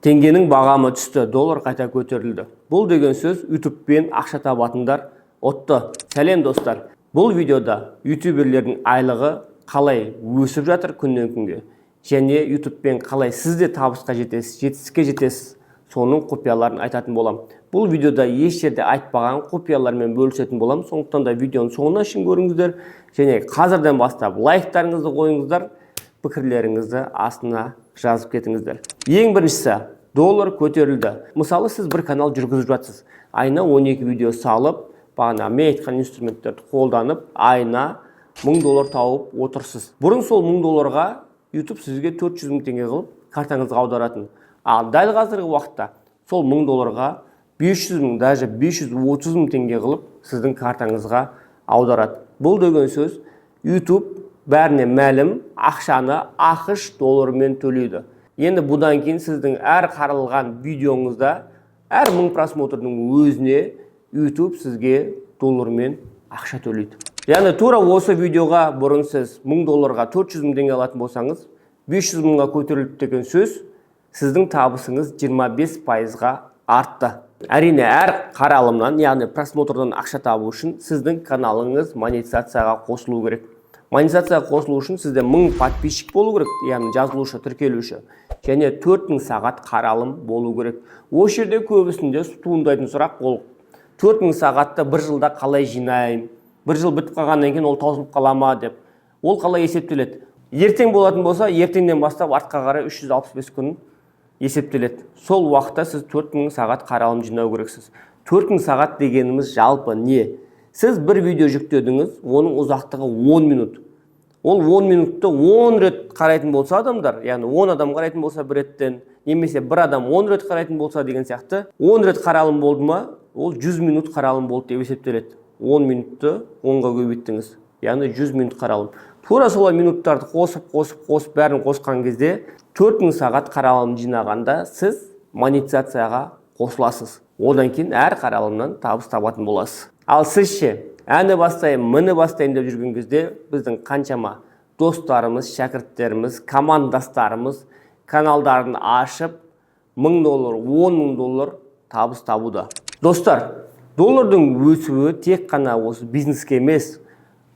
Теңгенің бағамы түсті, доллар қайта көтерілді. Бұл деген сөз YouTube-пен ақша табатындар отты. Сәлем достар. Бұл видеода ютуберлердің айлығы қалай өсіп жатыр күннен күнге. Және YouTube-пен қалай сізде табысқа жетесіз, жетістікке жетесіз, соның құпияларын айтатын болам. Бұл видеода еш жерде айтпаған құпиялармен бөлісетін болам. Сондықтан да видеоның соңына шейін көріңіздер. Және қазірден бастап лайктарыңызды қойыңыздар, пікірлеріңізді астына жазып кетіңіздер. Ең біріншісі, доллар көтерілді. Мысалы, сіз бір канал жүргізіп жатсыз. Айына 12 видео салып, бағана мен айтқан инструменттерді қолданып, айына $1000 тауып отырсыз. Бұрын сол $1000-ға YouTube сізге 400 000 теңге қылып картаңызға аударатын. Ал дәл қазіргі уақытта сол $1000-ға 500 000, даже 530 000 теңге қылып сіздің картаңызға аударады. Бұл деген сөз YouTube бәріне мәлім ақшаны ақш долларымен төлейді. Енді бұдан кейін сіздің әр қаралған видеоңызда әр 1000 просмотрдың өзіне YouTube сізге доллармен ақша төлейді. Яғни тура осы видеоға бұрын сіз $1000-ға 400 000 теңге алатын болсаңыз, 500 000-ға көтерілді деген сөз, сіздің табысыңыз 25%-ға артты. Әрине, әр қаралымнан, яғни просмотрдан ақша табу үшін сіздің каналыңыз монетизацияға қосылу керек. Монетизацияға қосылу үшін сізде 1000 подписчик болу керек, яғни жазылушы, тіркелуші. Және 4000 сағат қаралым болу керек. Осы жерде көбісінде туындайтын сұрақ ол 4000 сағатты бір жылда қалай жинайым? Бір жыл бітіп қалғаннан кейін ол таусылып қала ма деп. Ол қалай есептеледі? Ертең болатын болса, ертеңнен бастап артқа қарай 365 күн есептеледі. Сол уақытта сіз 4000 сағат қаралым жинау керексіз. 4000 сағат дегеніміз жалпы не? Сіз бір видео жүктедіңіз, оның ұзақтығы 10 минут. Ол 10 минутты 10 рет қарайтын болса адамдар, яғни 10 адам қарайтын болса бір реттен, немесе бір адам 10 рет қарайтын болса деген сияқты, 10 рет қаралым болды ма, ол 100 минут қаралым болды деп есептеледі. 10 минутты 10-ға көбейттіңіз, яғни 100 минут қаралым. Тура солай минуттарды қосып бәрін қосқан кезде 4000 сағат қаралым жинағанда сіз монетизацияға қосыласыз. Одан кейін әр қаралымнан табыс табатын боласыз. Ал сізше, әні бастайын, міне бастайын деп жүрген кезде біздің қаншама достарымыз, шәкірттеріміз, командастарымыз каналдарын ашып $1000, $10,000 табыс табуда. Достар, доллардың өсуі тек қана осы бизнеске емес,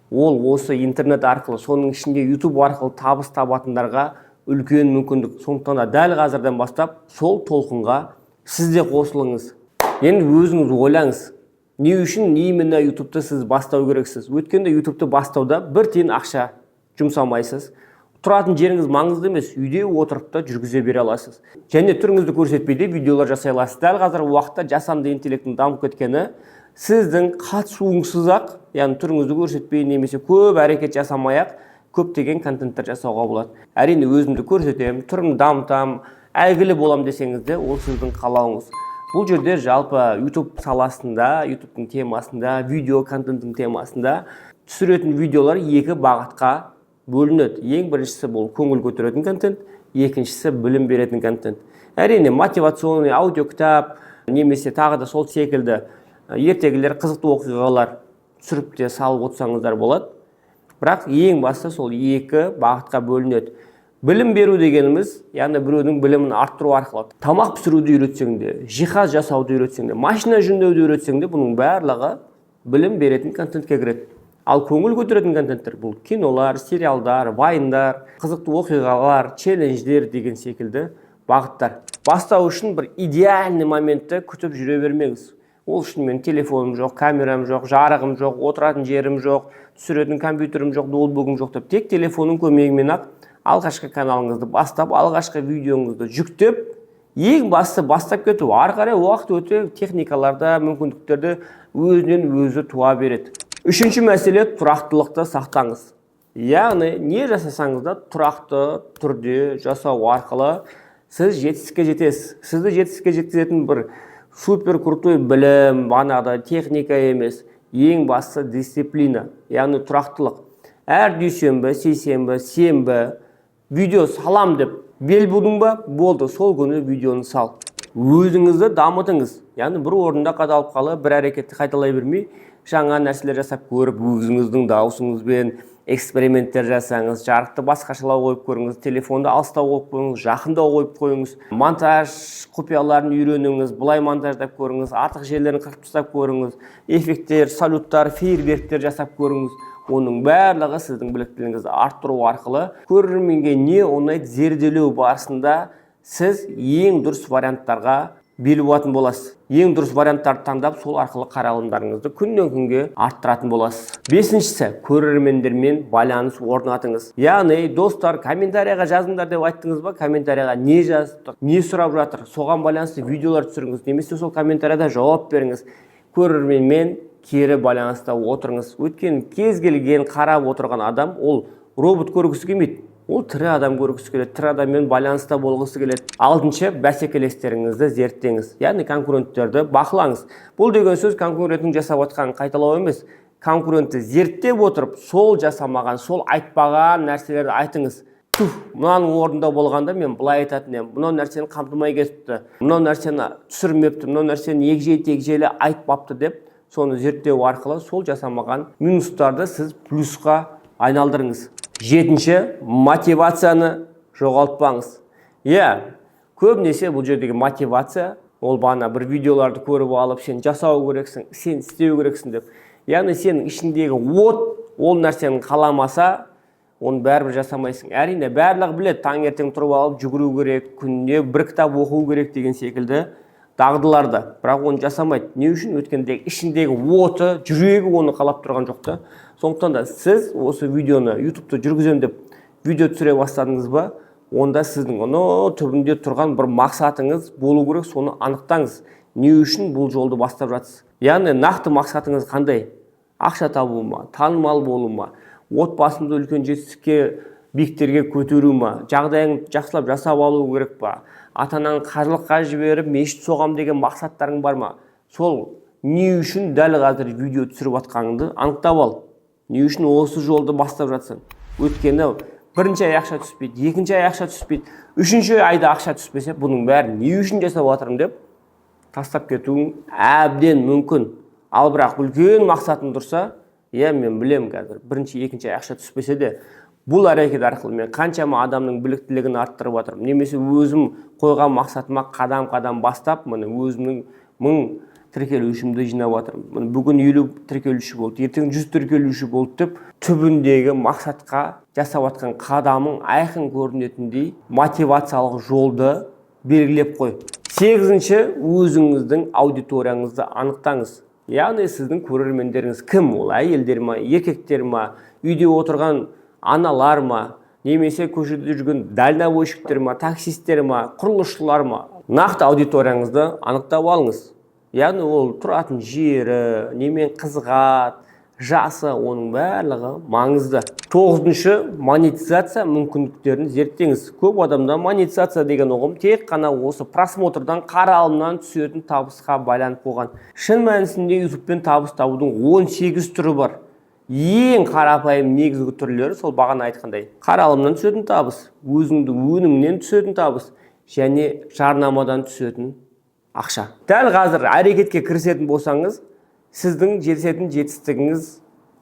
ол осы интернет арқылы, соның ішінде YouTube арқылы табыс табатындарға үлкен мүмкіндік. Сондықтан да дәл қазірден бастап сол толқынға сіз де қосылыңыз. Енді өзіңіз ойлаңыз. Не үшін именно YouTube-ты сіз бастау керексіз? Өткенде YouTube-ты бастауда бір тиын ақша жұмсамайсыз. Тұратын жеріңіз маңызды емес, үйде отырып та жүргізе бере аласыз. Және түріңізді көрсетпейді видеолар жасай аласыз. Дәл қазіргі уақытта жасанды интеллекттің дамып кеткені сіздің қатысуыңсыз-ақ, яғни түріңізді көрсетпей немесе көп әрекет жасамай-ақ көптеген контенттер жасауға болады. Әрине өзімді көрсетемін, түрімді дамытамын, әйгілі болам десеңіз де, ол сіздің қалауыңыз. Бұл жерде жалпы YouTube саласында, YouTube-тың темасында, видео контенттің темасында түсіретін видеолар екі бағытқа бөлінеді. Ең біріншісі бұл көңіл көтеретін контент, екіншісі білім беретін контент. Әрине мотивационный аудио кітап, немесе тағы да сол секілді ертегілер, қызықты оқиғалар түсіріп те салып отырсаңыздар болады. Бірақ ең басты сол екі бағытқа бөлінеді. Білім беру дегеніміз, яғни біреудің білімін арттыру арқылы. Тамақ пісіруді үйретсең де, жиһаз жасауды үйретсең де, машина жөндеуді үйретсең де, бұның барлығы білім беретін контентке кіреді. Ал көңіл көтеретін контенттер бұл кинолар, сериалдар, вайндар, қызықты оқиғалар, челлендждер деген секілді бағыттар. Бастау үшін бір идеальный моментті күтіп жүре бермеңіз. Ол үшін мен телефоным жоқ, камерам жоқ, жарығым жоқ, отыратын жерім жоқ, түсіретін компьютерім жоқ, ноутбугым жоқ деп тек телефонның көмегімен-ақ алғашқы каналыңызды бастап, алғашқы видеоңызды жүктеп, ең басты бастап кету. Ары қарай уақыт өте техникаларда, мүмкіндіктерді өзінен өзі туа береді. Үшінші мәселе тұрақтылықты сақтаңыз. Яғни не жасасаңыз да тұрақты түрде жасау арқылы сіз жетістікке жетесіз. Сізді жетістікке жеткізетін бір супер крутой білім, бағанағыдай техника емес, ең басты дисциплина, яғни тұрақтылық. Әр дүйсенбі, сейсенбі, сенбі видео салам деп бел будың ба, болды, сол күні видеоны сал. Өзіңізді дамытыңыз. Яғни бір орында қадалып қалып, бір әрекетті қайталай бермей, жаңа нәрселер жасап көріп, өзіңіздің даусыңызбен, эксперименттер жасаңыз, жарықты басқашалау қойып көріңіз, телефонды алыстау қойып қойыңыз, жақындау қойып қойыңыз, монтаж құпияларын үйреніңіз, былай монтаждап көріңіз, артық жерлерін қырып тастап көріңіз, эффекттер, салюттар, фейерверктер жасап көріңіз. Оның барлығы сіздің біліктілігіңізді арттыру арқылы көрерменге не ұнайды зерделеу барысында сіз ең дұрыс варианттарға бел буатын боласыз. Ең дұрыс варианттарды таңдап, сол арқылы қаралымдарыңызды күннен күнге арттыратын боласыз. Бесіншісі, көрермендермен байланыс орнатыңыз. Яғни, достар, комментарияға жазыңдар деп айттыңыз ба? Комментарияға не жаздық, не сұрап жатыр? Соған байланысты видеолар түсіріңіз, немесе сол комментарияда жауап беріңіз. Көрерменмен кері байланыста отырыңыз. Өйткені кез келген қарап отырған адам ол робот көргісі келмейді. Ол тірі адам көргісі келеді, тірі адаммен байланыста болғысы келеді. Алтыншы, бәсекелестеріңізді зерттеңіз. Яғни конкуренттерді бақылаңыз. Бұл деген сөз конкуренттің жасап жатқанын қайталау емес. Конкурентті зерттеп отырып, сол жасамаған, сол айтпаған нәрселерді айтыңыз. Мынаның орнында болғанда мен былай айтатын едім, мынау нәрсені қамтымай кетіпті, мынау нәрсені түсірмепті, мынау нәрсені егжей-тегжейлі айтпапты деп, соны зерттеу арқылы сол жасамаған минустарды сіз плюсқа айналдырыңыз. Жетінші, мотивацияны жоғалтпаңыз. Көбінесе бұл жердегі мотивация, ол бағана бір видеоларды көріп алып, сен жасау керексің, сен істеу керексің деп. Яғни сенің ішіндегі ол нәрсені қаламаса, оны бәрібір жасамайсың. Әрине, барлығы біледі, таңертең тұрып алып жүгіру керек, күніне бір кітап оқу керек деген секілді дағдыларды, бірақ оны жасамайды. Не үшін? Өткенде ішіндегі жүрегі оны қалап тұрған жоқты. Сондықтан да сіз осы видеоны YouTube-та жүргізем деп видео түсіре бастадыңыз ба, онда сіздің түбінде тұрған бір мақсатыңыз болу керек, соны анықтаңыз. Не үшін бұл жолды бастап жатсыз? Яғни нақты мақсатыңыз қандай? Ақша табу ма, танымал болу ма, отбасымды үлкен жетістікке, биіктерге көтеру ма, жағдайын жақсылап жасап алу керек па, ата-анаң қажылыққа жіберіп мешіт соғам деген мақсаттарың бар ма? Сол не үшін дәл қазір видео түсіріп жатқаныңды анықтап ал. Не үшін осы жолды бастап жатсың? Өткені бірінші ай ақша түспейді, екінші ай ақша түспейді, үшінші айда ақша түспесе, бұның бәрін не үшін жасап жатырмын деп тастап кетуің әбден мүмкін. Ал бірақ үлкен мақсатың тұрса, мен білем қазір, бірінші, екінші ай ақша түспесе де, бұл әрекет арқылы мен қаншама адамның біліктілігін арттырып жатырмын. Немесе өзім қойған мақсатыма қадам-қадам бастап, өзімнің 1000 тіркелушімді жинап жатырмын. Бүгін 50 тіркелуші болды, ертең 100 тіркелуші болды деп, түбіндегі мақсатқа жасап жатқан қадамың айқын көрінетіндей мотивациялық жолды белгілеп қой. Сегізінші, өзіңіздің аудиторияңызды анықтаңыз. Яғни сіздің көрермендеріңіз кім? Ол әйелдер ма, еркектер ма, үйде отырған аналар ма, немесе көшеде жүрген дальнобойщиктер ма, таксисттер ма, құрылысшылар ма? Нақты аудиторияңызды анықтап алыңыз. Яғни ол тұратын жері, немен қызығады, жасы, оның барлығы маңызды. Тоғызыншы, монетизация мүмкіндіктерін зерттеңіз. Көп адамда монетизация деген ұғым тек қана осы просмотрдан, қаралымнан түсетін табысқа байланып қойған. Шын мәнісінде YouTube-пен табыс табудың 18 түрі бар. Ең қарапайым негізгі түрлері сол бағана айтқандай. Қаралымнан түсетін табыс, өзіңді өнімнен түсетін табыс және жарнамадан түсетін ақша. Дәл қазір әрекетке кірісетін болсаңыз, сіздің жетісетін жетістігіңіз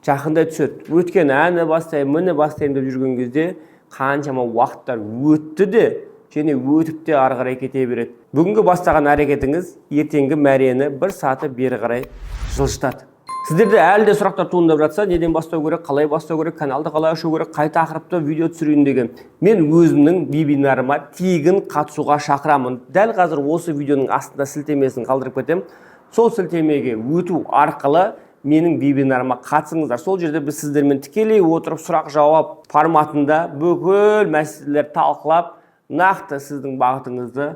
жақындай түседі. Өткен әні бастайым, міне бастайым деп жүрген кезде қаншама уақыттар өтті де, және өтіп те ары қарай кете береді. Бүгінгі бастаған әрекетіңіз ертеңгі мәрені бір саты бері қарай жылжытады. Сіздерде әлі де сұрақтар туындап жатса, неден бастау керек, қалай бастау керек, каналды қалай ашу керек, қай тақырыпта видео түсірейін деген. Мен өзімнің вебинарыма тегін қатысуға шақырамын. Дәл қазір осы видеоның астында сілтемесін қалдырып кетем. Сол сілтемеге өту арқылы менің вебинарыма қатысыңыздар. Сол жерде біз сіздермен тікелей отырып сұрақ-жауап форматында бүкіл мәселелер талқылап, нақты сіздің бағытыңызды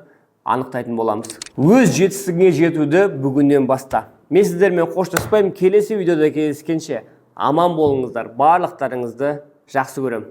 анықтайтын боламыз. Өз жетістігіңе жетуді бүгіннен баста. Мен сіздермен қоштаспаймын. Келесі видеода кездескенше аман болыңыздар. Барлықтарыңызды жақсы көремін.